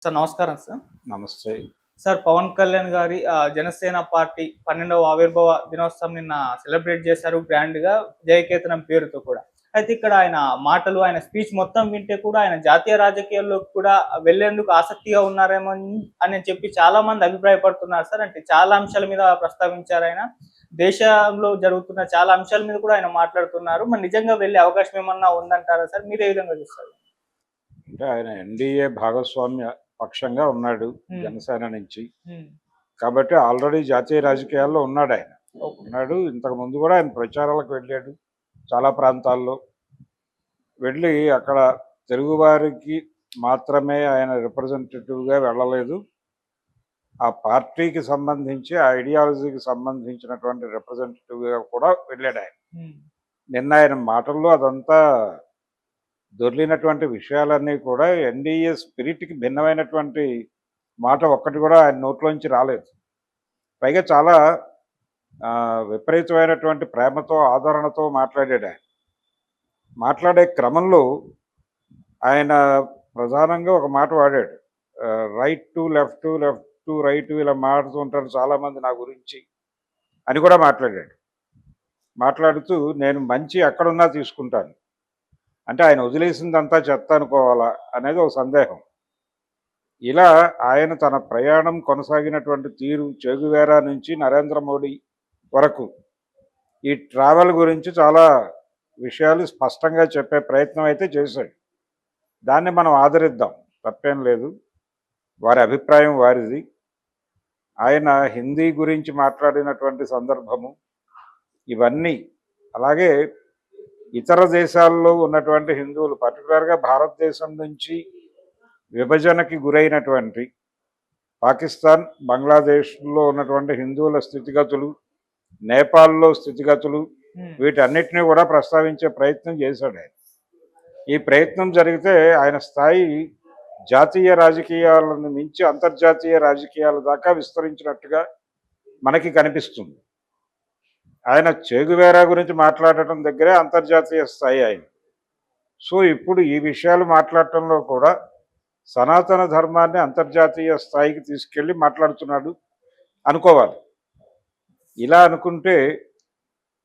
Sir నమస్కారం sir. నమస్తే. Sir Pawan Kalyan గారి జనసేన పార్టీ 12వ ఆవిర్భావ దినోత్సవం నిన్న సెలబ్రేట్ చేశారు గ్రాండ్‌గా జయకేతనం పేరుతో కూడా. అయితే ఇక్కడ ఆయన మాటలు, ఆయన స్పీచ్ మొత్తం వింటే కూడా ఆయన జాతీయ రాజకీయాల్లోకి కూడా వెళ్ళేందుకు ఆసక్తిగా ఉన్నారేమో అని చెప్పి చాలామంది అభిప్రాయపడుతున్నారు సార్. అంటే చాలా అంశాల మీద ప్రస్తావించారాయన. దేశంలో జరుగుతున్న చాలా అంశాల మీద కూడా ఆయన మాట్లాడుతున్నారు. మరి నిజంగా వెళ్ళే అవకాశం ఏమన్నా ఉందంటారా సార్? మీరు ఏ విధంగా చూస్తారు? అంటే ఆయన ఎన్డీఏ భాగస్వామ్య పక్షంగా ఉన్నాడు జనసేన నుంచి. కాబట్టి ఆల్రెడీ జాతీయ రాజకీయాల్లో ఉన్నాడాయన. ఇంతకుముందు కూడా ఆయన ప్రచారాలకు వెళ్ళాడు చాలా ప్రాంతాల్లో. వెళ్ళి అక్కడ తెలుగువారికి మాత్రమే ఆయన రిప్రజెంటేటివ్గా వెళ్ళలేదు. ఆ పార్టీకి సంబంధించి, ఆ ఐడియాలజీకి సంబంధించినటువంటి రిప్రజెంటేటివ్గా కూడా వెళ్ళాడు ఆయన. నిన్న ఆయన మాటల్లో అదంతా దొర్లినటువంటి విషయాలన్నీ కూడా ఎన్డీఏ స్పిరిట్కి భిన్నమైనటువంటి మాట ఒక్కటి కూడా ఆయన నోట్లోంచి రాలేదు. పైగా చాలా విపరీతమైనటువంటి ప్రేమతో, ఆదరణతో మాట్లాడాడు ఆయన. మాట్లాడే క్రమంలో ఆయన ప్రధానంగా ఒక మాట వాడాడు. Right to left, left to right, ఇలా మాట్లాడుతూ ఉంటారు చాలామంది నా గురించి అని కూడా మాట్లాడాడు. మాట్లాడుతూ నేను మంచి ఎక్కడున్నా తీసుకుంటాను అంటే ఆయన వదిలేసిందంతా చెత్త అనుకోవాలా అనేది ఒక సందేహం. ఇలా ఆయన తన ప్రయాణం కొనసాగినటువంటి తీరు చెగువేరా నుంచి నరేంద్ర మోడీ వరకు ఈ ట్రావెల్ గురించి చాలా విషయాలు స్పష్టంగా చెప్పే ప్రయత్నం అయితే చేశాడు. దాన్ని మనం ఆదరిద్దాం, తప్పేం లేదు. వారి అభిప్రాయం వారిది. ఆయన హిందీ గురించి మాట్లాడినటువంటి సందర్భము ఇవన్నీ, అలాగే ఇతర దేశాల్లో ఉన్నటువంటి హిందువులు, పర్టికులర్గా భారతదేశం నుంచి విభజనకి గురైనటువంటి పాకిస్తాన్, బంగ్లాదేశ్లో ఉన్నటువంటి హిందువుల స్థితిగతులు, నేపాల్లో స్థితిగతులు, వీటన్నిటినీ కూడా ప్రస్తావించే ప్రయత్నం చేశాడు ఆయన. ఈ ప్రయత్నం జరిగితే ఆయన స్థాయి జాతీయ రాజకీయాలను మించి అంతర్జాతీయ రాజకీయాల దాకా విస్తరించినట్టుగా మనకి కనిపిస్తుంది. ఆయన చెగువేరా గురించి మాట్లాడటం దగ్గరే అంతర్జాతీయ స్థాయి ఆయన. సో ఇప్పుడు ఈ విషయాలు మాట్లాడటంలో కూడా సనాతన ధర్మాన్ని అంతర్జాతీయ స్థాయికి తీసుకెళ్ళి మాట్లాడుతున్నాడు అనుకోవాలి. ఇలా అనుకుంటే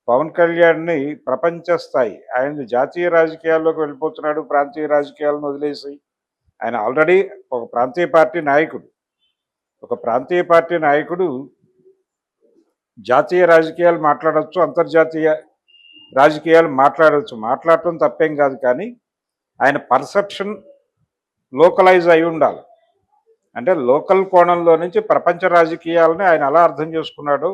పవన్ కళ్యాణ్ని ప్రపంచ స్థాయి, ఆయన జాతీయ రాజకీయాల్లోకి వెళ్ళిపోతున్నాడు, ప్రాంతీయ రాజకీయాలను వదిలేసి. ఆయన ఆల్రెడీ ఒక ప్రాంతీయ పార్టీ నాయకుడు. ఒక ప్రాంతీయ పార్టీ నాయకుడు జాతీయ రాజకీయాలు మాట్లాడవచ్చు, అంతర్జాతీయ రాజకీయాలు మాట్లాడవచ్చు. మాట్లాడటం తప్పేం కాదు, కానీ ఆయన పర్సెప్షన్ లోకలైజ్ అయి ఉండాలి. అంటే లోకల్ కోణంలో నుంచి ప్రపంచ రాజకీయాలని ఆయన ఎలా అర్థం చేసుకున్నాడో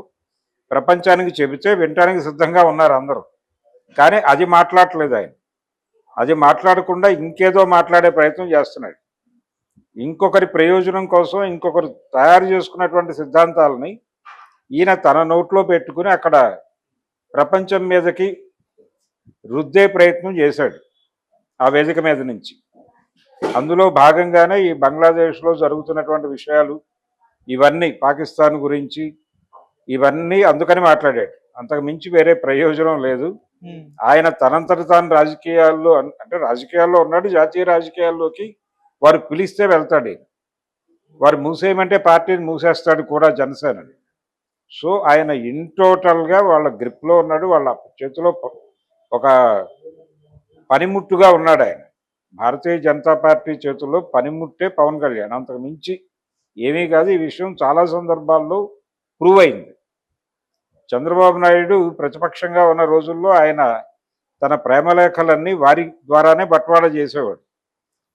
ప్రపంచానికి చెబితే వినటానికి సిద్ధంగా ఉన్నారు అందరూ. కానీ అది మాట్లాడట్లేదు ఆయన. అది మాట్లాడకుండా ఇంకేదో మాట్లాడే ప్రయత్నం చేస్తున్నాడు. ఇంకొకరి ప్రయోజనం కోసం ఇంకొకరు తయారు చేసుకున్నటువంటి సిద్ధాంతాలని ఈయన తన నోట్లో పెట్టుకుని అక్కడ ప్రపంచం మీదకి రుద్దే ప్రయత్నం చేశాడు ఆ వేదిక మీద నుంచి. అందులో భాగంగానే ఈ బంగ్లాదేశ్లో జరుగుతున్నటువంటి విషయాలు ఇవన్నీ, పాకిస్తాన్ గురించి ఇవన్నీ అందుకని మాట్లాడాడు. అంతకు మించి వేరే ప్రయోజనం లేదు. ఆయన తనంతట తాను రాజకీయాల్లో, అంటే రాజకీయాల్లో ఉన్నాడు, జాతీయ రాజకీయాల్లోకి వారు పిలిస్తే వెళ్తాడు. వారు మూసేయమంటే పార్టీని మూసేస్తాడు కూడా జనసేనని. సో ఆయన ఇన్ టోటల్గా వాళ్ళ గ్రిప్లో ఉన్నాడు, వాళ్ళ చేతిలో ఒక పనిముట్టుగా ఉన్నాడు ఆయన. భారతీయ జనతా పార్టీ చేతుల్లో పనిముట్టే పవన్ కళ్యాణ్, అంతకు మించి ఏమీ కాదు. ఈ విషయం చాలా సందర్భాల్లో ప్రూవ్ అయింది. చంద్రబాబు నాయుడు ప్రతిపక్షంగా ఉన్న రోజుల్లో ఆయన తన ప్రేమలేఖలన్నీ వారి ద్వారానే బట్వాడా చేసేవాడు.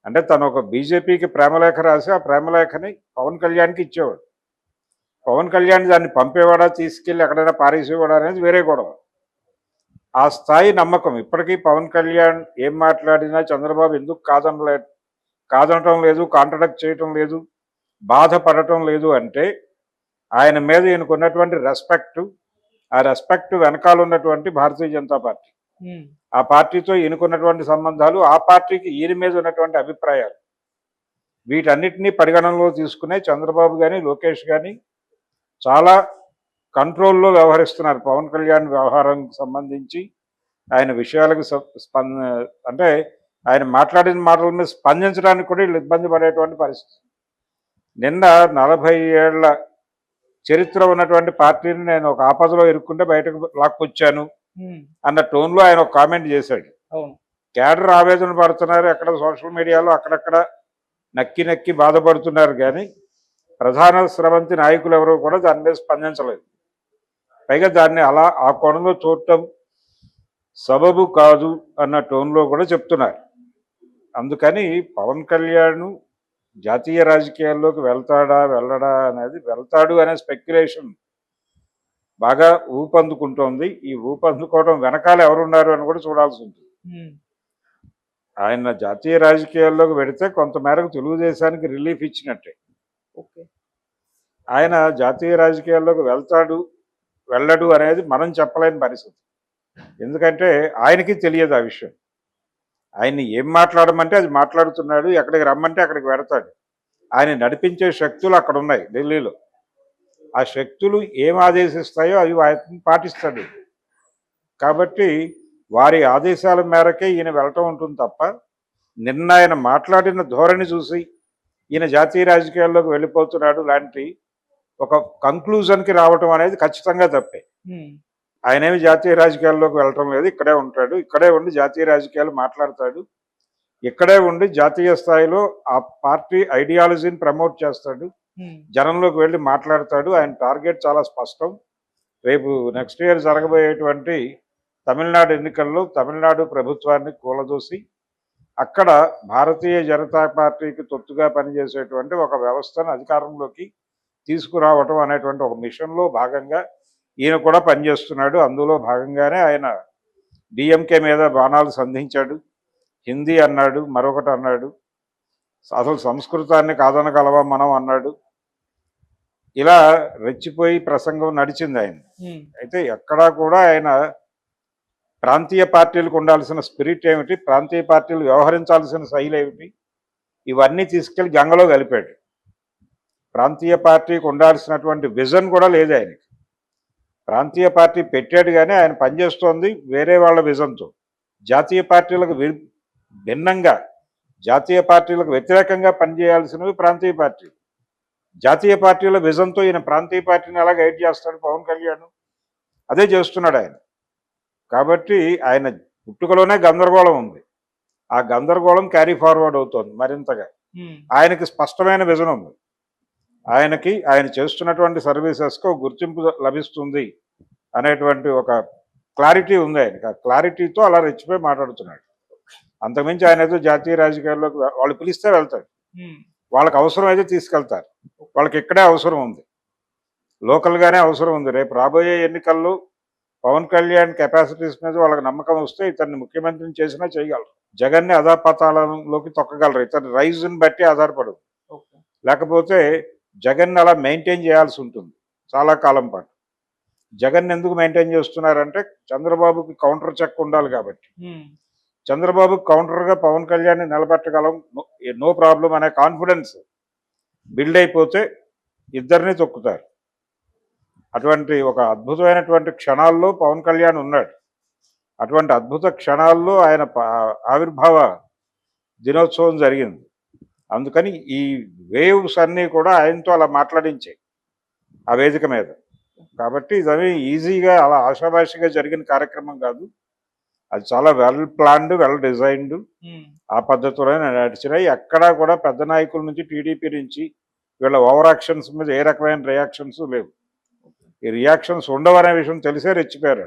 అంటే తను ఒక బీజేపీకి ప్రేమలేఖ రాసి ఆ ప్రేమలేఖని పవన్ కళ్యాణ్కి ఇచ్చేవాడు. పవన్ కళ్యాణ్ దాన్ని పంపేవాడా, తీసుకెళ్ళి ఎక్కడైనా పారేసేవాడా అనేది వేరే గొడవ. ఆ స్థాయి నమ్మకం ఇప్పటికీ పవన్ కళ్యాణ్ ఏం మాట్లాడినా చంద్రబాబు ఎందుకు కాదనటం లేదు, కాంట్రడక్ట్ చేయటం లేదు, బాధపడటం లేదు అంటే ఆయన మీద ఈయనకున్నటువంటి రెస్పెక్ట్, ఆ రెస్పెక్ట్ వెనకాల ఉన్నటువంటి భారతీయ జనతా పార్టీ, ఆ పార్టీతో ఈయనకున్నటువంటి సంబంధాలు, ఆ పార్టీకి ఈయన మీద ఉన్నటువంటి అభిప్రాయాలు, వీటన్నిటినీ పరిగణనలో తీసుకునే చంద్రబాబు కానీ లోకేష్ కానీ చాలా కంట్రోల్లో వ్యవహరిస్తున్నారు. పవన్ కళ్యాణ్ వ్యవహారానికి సంబంధించి ఆయన విషయాలకు అంటే ఆయన మాట్లాడిన మాటల మీద స్పందించడానికి కూడా వీళ్ళు ఇబ్బంది పడేటువంటి పరిస్థితి. నిన్న 40 ఏళ్ల చరిత్ర ఉన్నటువంటి పార్టీని నేను ఒక ఆపదలో ఇరుక్కుంటే బయటకు లాక్కొచ్చాను అన్న టోన్లో ఆయన ఒక కామెంట్ చేశాడు. అవును. క్యాడర్ ఆవేదన పడుతున్నారు, ఎక్కడ సోషల్ మీడియాలో అక్కడక్కడ నక్కి నక్కి బాధపడుతున్నారు, కానీ ప్రధాన స్రవంతి నాయకులు ఎవరు కూడా దాని మీద స్పందించలేదు. పైగా దాన్ని అలా ఆ కోణంలో చూడటం సబబు కాదు అన్న టోన్లో కూడా చెప్తున్నారు. అందుకని పవన్ కళ్యాణ్ జాతీయ రాజకీయాల్లోకి వెళ్తాడా వెళ్ళడా అనేది, వెళ్తాడు అనే స్పెక్యులేషన్ బాగా ఊపందుకుంటోంది. ఈ ఊపందుకోవడం వెనకాల ఎవరున్నారు అని కూడా చూడాల్సి ఉంటుంది. ఆయన జాతీయ రాజకీయాల్లోకి వెడితే కొంతమేరకు తెలుగుదేశానికి రిలీఫ్ ఇచ్చినట్టే. ఓకే. ఆయన జాతీయ రాజకీయాల్లోకి వెళ్తాడు వెళ్ళడు అనేది మనం చెప్పలేని పరిస్థితి. ఎందుకంటే ఆయనకి తెలియదు ఆ విషయం. ఆయన్ని ఏం మాట్లాడమంటే అది మాట్లాడుతున్నాడు, ఎక్కడికి రమ్మంటే అక్కడికి వెడతాడు. ఆయన నడిపించే శక్తులు అక్కడ ఉన్నాయి ఢిల్లీలో. ఆ శక్తులు ఏం ఆదేశిస్తాయో అవి ఆయన పాటిస్తాడు. కాబట్టి వారి ఆదేశాల మేరకే ఈయన వెళ్ళటం ఉంటుంది తప్ప, నిన్న ఆయన మాట్లాడిన ధోరణి చూసి ఈయన జాతీయ రాజకీయాల్లోకి వెళ్ళిపోతున్నాడు లాంటి ఒక కంక్లూజన్కి రావటం అనేది ఖచ్చితంగా తప్పే. ఆయనేమి జాతీయ రాజకీయాల్లోకి వెళ్ళటం లేదు, ఇక్కడే ఉంటాడు, ఇక్కడే ఉండి జాతీయ రాజకీయాలు మాట్లాడతాడు, ఇక్కడే ఉండి జాతీయ స్థాయిలో ఆ పార్టీ ఐడియాలజీని ప్రమోట్ చేస్తాడు, జనంలోకి వెళ్ళి మాట్లాడతాడు. ఆయన టార్గెట్ చాలా స్పష్టం. రేపు నెక్స్ట్ ఇయర్ జరగబోయేటువంటి తమిళనాడు ఎన్నికల్లో తమిళనాడు ప్రభుత్వాన్ని కూలదోసి అక్కడ భారతీయ జనతా పార్టీకి తొత్తుగా పనిచేసేటువంటి ఒక వ్యవస్థను అధికారంలోకి తీసుకురావటం అనేటువంటి ఒక మిషన్లో భాగంగా ఈయన కూడా పనిచేస్తున్నాడు. అందులో భాగంగానే ఆయన డిఎంకే మీద బాణాలు సంధించాడు, హిందీ అన్నాడు, మరొకటి అన్నాడు, అసలు సంస్కృతాన్ని కాదనగలవా మనం అన్నాడు. ఇలా రెచ్చిపోయి ప్రసంగం నడిచింది ఆయన. అయితే ఎక్కడా కూడా ఆయన ప్రాంతీయ పార్టీలకు ఉండాల్సిన స్పిరిట్ ఏమిటి, ప్రాంతీయ పార్టీలు వ్యవహరించాల్సిన శైలి ఏమిటి, ఇవన్నీ తీసుకెళ్లి గంగలో కలిపాడు. ప్రాంతీయ పార్టీకి ఉండాల్సినటువంటి విజన్ కూడా లేదు ఆయనకి. ప్రాంతీయ పార్టీ పెట్టాడు కానీ ఆయన పనిచేస్తోంది వేరే వాళ్ళ విజన్తో. జాతీయ పార్టీలకు భిన్నంగా, జాతీయ పార్టీలకు వ్యతిరేకంగా పనిచేయాల్సినవి ప్రాంతీయ పార్టీలు. జాతీయ పార్టీల విజన్తో ఈయన ప్రాంతీయ పార్టీని ఎలా గైడ్ చేస్తాడు పవన్ కళ్యాణ్? అదే చేస్తున్నాడు ఆయన. కాబట్టి ఆయన పుట్టుకలోనే గందరగోళం ఉంది. ఆ గందరగోళం క్యారీ ఫార్వర్డ్ అవుతోంది మరింతగా. ఆయనకి స్పష్టమైన విజన్ ఉంది. ఆయన చేస్తున్నటువంటి సర్వీసెస్కి ఒక గుర్తింపు లభిస్తుంది అనేటువంటి ఒక క్లారిటీ ఉంది ఆయనకి. ఆ క్లారిటీతో అలా రెచ్చిపోయి మాట్లాడుతున్నాడు. అంతకుమించి ఆయన ఏదో జాతీయ రాజకీయాల్లోకి వాళ్ళు పిలిస్తే వెళ్తాడు, వాళ్ళకి అవసరం అయితే తీసుకెళ్తారు. వాళ్ళకి ఇక్కడే అవసరం ఉంది, లోకల్గానే అవసరం ఉంది. రేపు రాబోయే ఎన్నికల్లో పవన్ కళ్యాణ్ కెపాసిటీస్ మీద వాళ్ళకి నమ్మకం వస్తే ఇతన్ని ముఖ్యమంత్రిని చేసినా చేయగలరు. జగన్ని అధాపాతాళంలోకి తొక్కగలరు. ఇతని రైజ్ని బట్టి ఆధారపడదు. లేకపోతే జగన్ అలా మెయింటైన్ చేయాల్సి ఉంటుంది చాలా కాలం పాటు. జగన్ ఎందుకు మెయింటైన్ చేస్తున్నారంటే చంద్రబాబుకి కౌంటర్ చెక్ ఉండాలి కాబట్టి. చంద్రబాబుకి కౌంటర్గా పవన్ కళ్యాణ్ని నిలబెట్టగలం, నో ప్రాబ్లం అనే కాన్ఫిడెన్స్ బిల్డ్ అయిపోతే ఇద్దరిని తొక్కుతారు. అటువంటి ఒక అద్భుతమైనటువంటి క్షణాల్లో పవన్ కళ్యాణ్ ఉన్నాడు. అటువంటి అద్భుత క్షణాల్లో ఆయన ఆవిర్భావ దినోత్సవం జరిగింది. అందుకని ఈ వేవ్స్ అన్నీ కూడా ఆయనతో అలా మాట్లాడించాయి ఆ వేదిక మీద. కాబట్టి ఇదవి ఈజీగా అలా ఆషాభాషిగా జరిగిన కార్యక్రమం కాదు. అది చాలా వెల్ ప్లాన్డ్, వెల్ డిజైన్డ్. ఆ పద్ధతిలోనే నడిచినాయి. ఎక్కడా కూడా పెద్ద నాయకుల నుంచి, టీడీపీ నుంచి వీళ్ళ ఓవర్ యాక్షన్స్ మీద ఏ రకమైన రియాక్షన్స్ లేవు. ఈ రియాక్షన్స్ ఉండవనే విషయం తెలిసే రెచ్చిపోయారు.